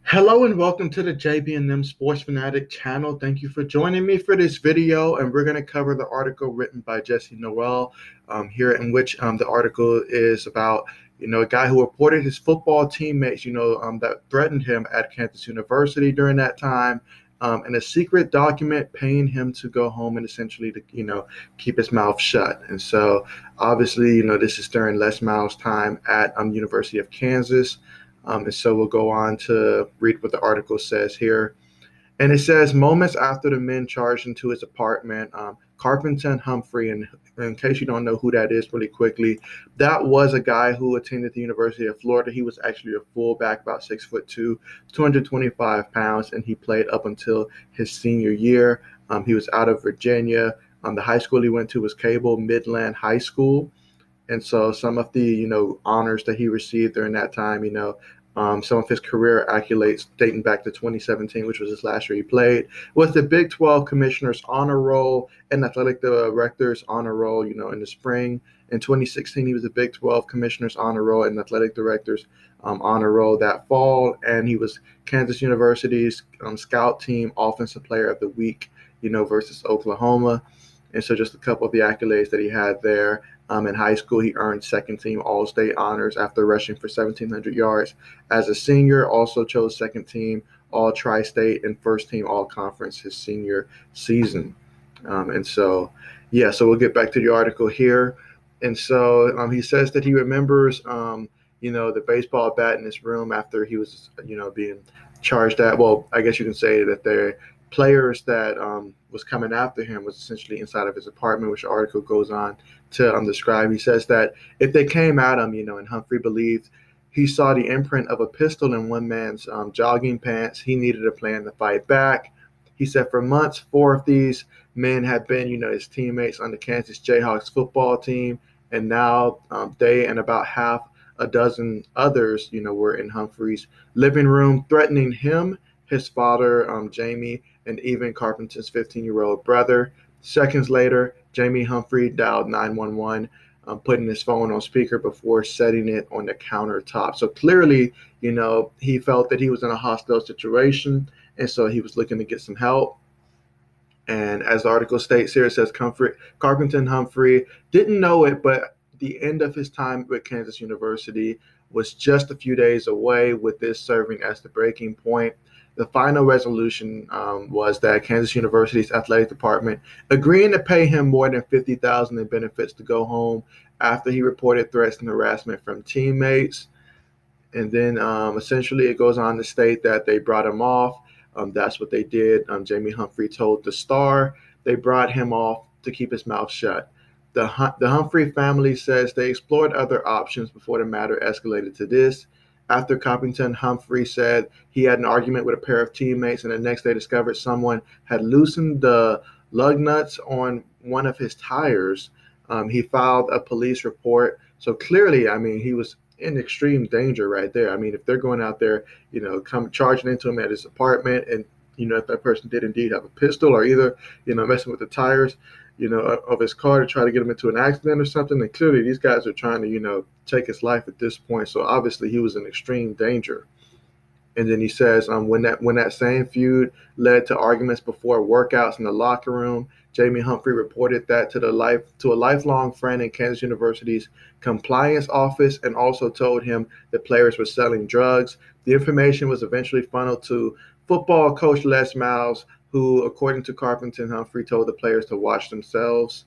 Hello and welcome to the JB&M Sports Fanatic channel. Thank you for joining me for this video, and we're going to cover the article written by Jesse Newell here, in which the article is about a guy who reported his football teammates that threatened him at Kansas University during that time, and a secret document paying him to go home and essentially to keep his mouth shut. And so obviously this is during Les Miles' time at University of Kansas. And so we'll go on to read what the article says here. And it says, moments after the men charged into his apartment, Caperton Humphrey, and in case you don't know who that is really quickly, that was a guy who attended the University of Florida. He was actually a fullback, about 6'2", 225 pounds, and he played up until his senior year. He was out of Virginia. The high school he went to was Cable Midland High School. And so some of the, honors that he received during that time, some of his career accolades dating back to 2017, which was his last year he played, was the Big 12 Commissioner's Honor Roll and Athletic Director's Honor Roll, in the spring. In 2016, he was the Big 12 Commissioner's Honor Roll and Athletic Director's Honor Roll that fall. And he was Kansas University's Scout Team Offensive Player of the Week, versus Oklahoma. And so just a couple of the accolades that he had there. In high school, he earned second-team All-State honors after rushing for 1,700 yards. As a senior, also chose second-team All-Tri-State and first-team All-Conference his senior season. So we'll get back to the article here. And so he says that he remembers, the baseball bat in his room after he was, being charged at. Well, I guess you can say that the players that was coming after him was essentially inside of his apartment, which the article goes on to describe. He says that if they came at him, and Humphrey believed he saw the imprint of a pistol in one man's jogging pants, he needed a plan to fight back. He said for months, 4 of these men had been, his teammates on the Kansas Jayhawks football team, and now they and about half a dozen others, were in Humphrey's living room, threatening him, his father, Jamie, and even Caperton's 15-year-old brother. Seconds later, Jamie Humphrey dialed 911, putting his phone on speaker before setting it on the countertop. So clearly, he felt that he was in a hostile situation, and so he was looking to get some help. And as the article states here, it says Caperton Humphrey didn't know it, but the end of his time with Kansas University was just a few days away, with this serving as the breaking point. The final resolution was that Kansas University's athletic department agreeing to pay him more than $50,000 in benefits to go home after he reported threats and harassment from teammates. And then essentially it goes on to state that they brought him off. That's what they did. Jamie Humphrey told the Star they brought him off to keep his mouth shut. The Humphrey family says they explored other options before the matter escalated to this. After Caperton Humphrey said he had an argument with a pair of teammates, and the next day discovered someone had loosened the lug nuts on one of his tires, he filed a police report. So clearly, he was in extreme danger right there. If they're going out there, come charging into him at his apartment, and if that person did indeed have a pistol, or either messing with the tires of his car to try to get him into an accident or something, then clearly these guys are trying to take his life at this point. So obviously he was in extreme danger. And then he says when that same feud led to arguments before workouts in the locker room, Jamie Humphrey reported that to a lifelong friend in Kansas University's compliance office, and also told him that players were selling drugs. The information was eventually funneled to football coach Les Miles, who, according to Caperton Humphrey, told the players to watch themselves.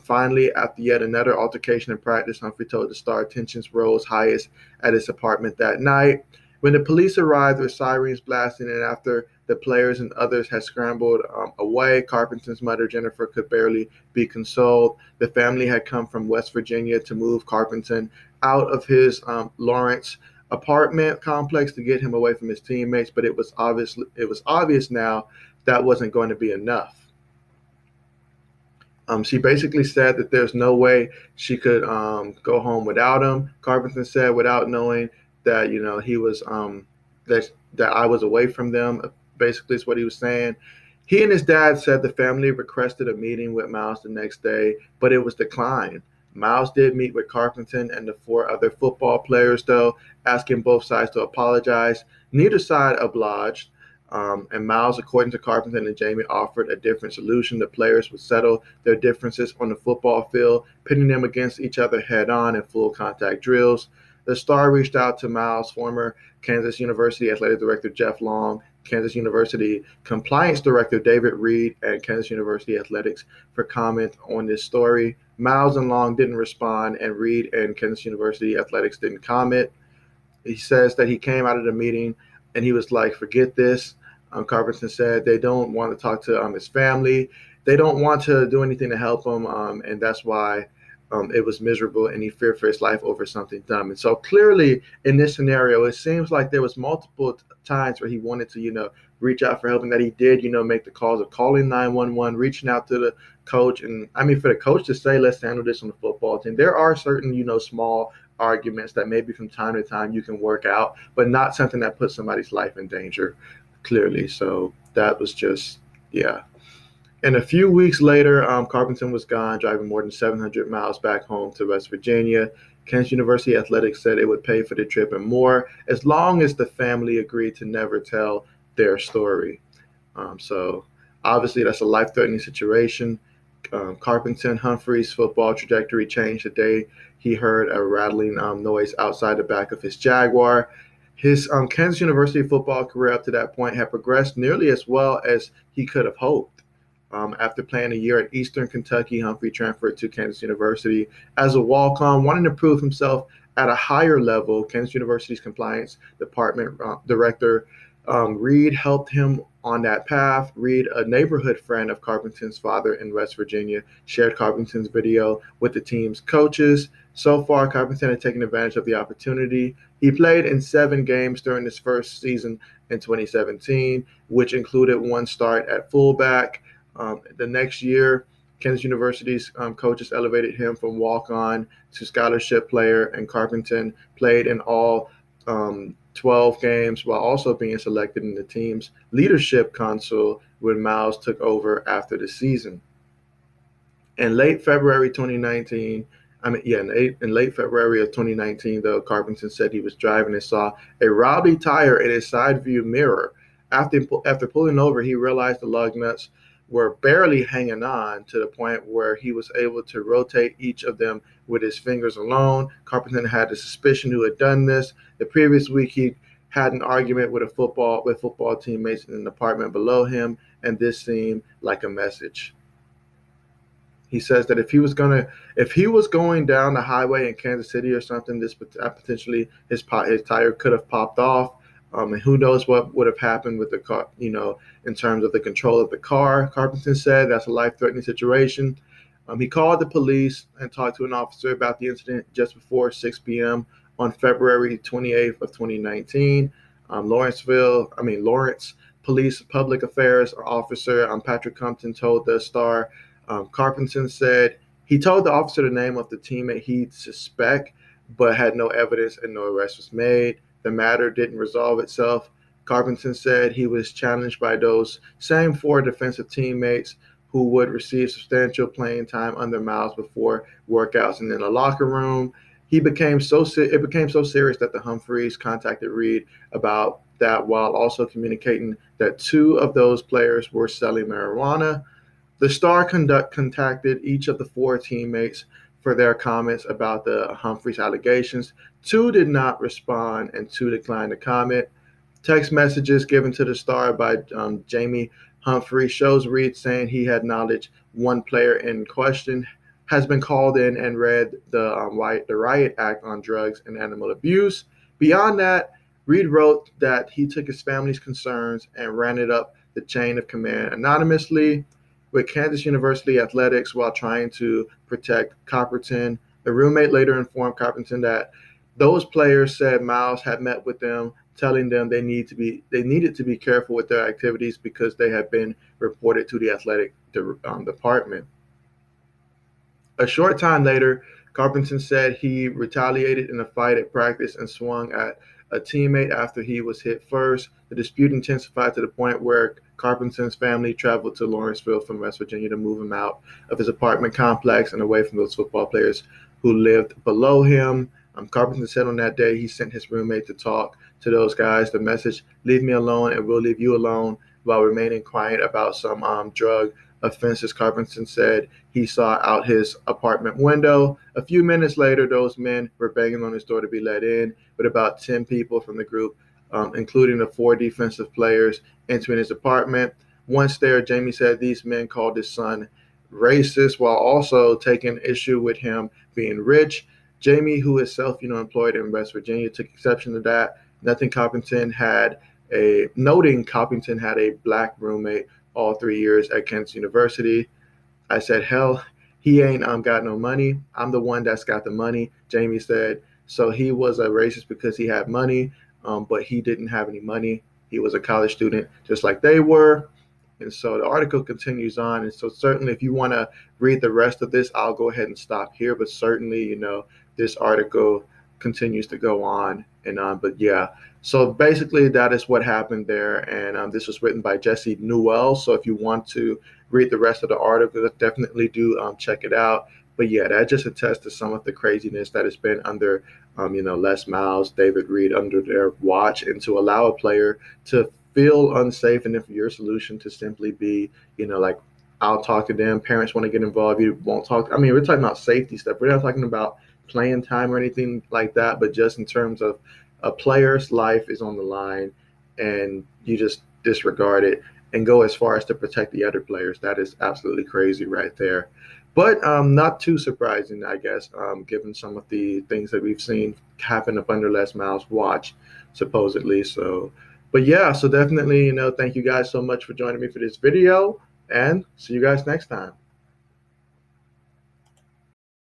Finally, after yet another altercation in practice, Humphrey told the Star tensions rose highest at his apartment that night. When the police arrived with sirens blasting, and after the players and others had scrambled away, Caperton's mother, Jennifer, could barely be consoled. The family had come from West Virginia to move Caperton out of his Lawrence apartment complex to get him away from his teammates, but it was obvious now that wasn't going to be enough. She basically said that there's no way she could go home without him. Carpenter said, without knowing that he was that I was away from them. Basically, is what he was saying. He and his dad said the family requested a meeting with Miles the next day, but it was declined. Miles did meet with Carpenter and the four other football players, though, asking both sides to apologize. Neither side obliged. And Miles, according to Carpenter and Jamie, offered a different solution. The players would settle their differences on the football field, pitting them against each other head on in full contact drills. The Star reached out to Miles' former Kansas University Athletic Director Jeff Long, Kansas University Compliance Director David Reed, and Kansas University Athletics for comment on this story. Miles and Long didn't respond, and Reed and Kansas University Athletics didn't comment. He says that he came out of the meeting and he was like, forget this. Carpenter said they don't want to talk to his family. They don't want to do anything to help him, and that's why it was miserable, and he feared for his life over something dumb. And so clearly in this scenario, it seems like there was multiple times where he wanted to, reach out for help, and that he did, make the calls of calling 911, reaching out to the coach. And I mean, for the coach to say, let's handle this on the football team, there are certain, small arguments that maybe from time to time you can work out, but not something that puts somebody's life in danger, clearly. So that was just, yeah. And a few weeks later, Carpenter was gone, driving more than 700 miles back home to West Virginia. Kansas University Athletics said it would pay for the trip and more, as long as the family agreed to never tell their story. So obviously that's a life-threatening situation. Caperton Humphrey's football trajectory changed the day he heard a rattling noise outside the back of his Jaguar. His Kansas University football career up to that point had progressed nearly as well as he could have hoped. After playing a year at Eastern Kentucky, Humphrey transferred to Kansas University as a walk-on, wanting to prove himself at a higher level. Kansas University's compliance department director Reed helped him on that path. Reed, a neighborhood friend of Carpenter's father in West Virginia, shared Carpenter's video with the team's coaches. So far, Carpenter had taken advantage of the opportunity. He played in 7 games during his first season in 2017, which included one start at fullback. The next year, Kansas University's coaches elevated him from walk-on to scholarship player, and Carpenter played in all 12 games while also being selected in the team's leadership council when Miles took over after the season. In late February 2019, in late February of 2019, though, Carpenter said he was driving and saw a rowdy tire in his side view mirror. After pulling over, he realized the lug nuts were barely hanging on, to the point where he was able to rotate each of them with his fingers alone. Carpenter had a suspicion who had done this. The previous week, he had an argument with football teammates in an apartment below him, and this seemed like a message. He says that if he was going down the highway in Kansas City or something, this potentially his tire could have popped off. And who knows what would have happened with the car, in terms of the control of the car. Carpenter said that's a life-threatening situation. He called the police and talked to an officer about the incident just before 6 p.m. on February 28th of 2019. Lawrence Police Public Affairs Officer Patrick Compton told the Star. Carpenter said he told the officer the name of the teammate he'd suspect, but had no evidence and no arrest was made. The matter didn't resolve itself. Carpenter said he was challenged by those same 4 defensive teammates who would receive substantial playing time under Miles before workouts and in the locker room. It became so serious that the Humphreys contacted Reed about that, while also communicating that 2 of those players were selling marijuana. The Star contacted each of the 4 teammates for their comments about the Humphreys allegations. 2 did not respond, and 2 declined to comment. Text messages given to the Star by Jamie Humphrey shows Reed saying he had knowledge one player in question has been called in and read the Riot Act on drugs and animal abuse. Beyond that, Reed wrote that he took his family's concerns and ran it up the chain of command anonymously with Kansas University Athletics while trying to protect Caperton. The roommate later informed Caperton that those players said Miles had met with them, telling them they needed to be careful with their activities because they had been reported to the athletic department. A short time later, Carpenter said he retaliated in a fight at practice and swung at a teammate after he was hit first. The dispute intensified to the point where Carpenter's family traveled to Lawrenceville from West Virginia to move him out of his apartment complex and away from those football players who lived below him. Carpenter said on that day he sent his roommate to talk to those guys. The message, leave me alone and we'll leave you alone, while remaining quiet about some drug offenses. Carpenter said he saw out his apartment window. A few minutes later, those men were banging on his door to be let in, with about 10 people from the group, including the 4 defensive players, entering his apartment. Once there, Jamie said these men called his son racist while also taking issue with him being rich. Jamie, who is self-employed in West Virginia, took exception to that. Noting Coppington had a black roommate all 3 years at Kent University. I said, hell, he ain't got no money. I'm the one that's got the money, Jamie said. So he was a racist because he had money, but he didn't have any money. He was a college student just like they were. And so the article continues on. And so certainly if you want to read the rest of this, I'll go ahead and stop here. But certainly, this article continues to go on and on. But yeah, so basically that is what happened there. And this was written by Jesse Newell. So if you want to read the rest of the article, definitely do check it out. But yeah, that just attests to some of the craziness that has been under, Les Miles, David Reed under their watch, and to allow a player to feel unsafe, and if your solution to simply be, like, I'll talk to them. Parents want to get involved. You won't talk. I mean, we're talking about safety stuff. We're not talking about playing time or anything like that, but just in terms of a player's life is on the line and you just disregard it and go as far as to protect the other players. That is absolutely crazy right there. But not too surprising, I guess, given some of the things that we've seen happen up under Les Miles' watch, supposedly. So, but yeah, so definitely, thank you guys so much for joining me for this video, and see you guys next time.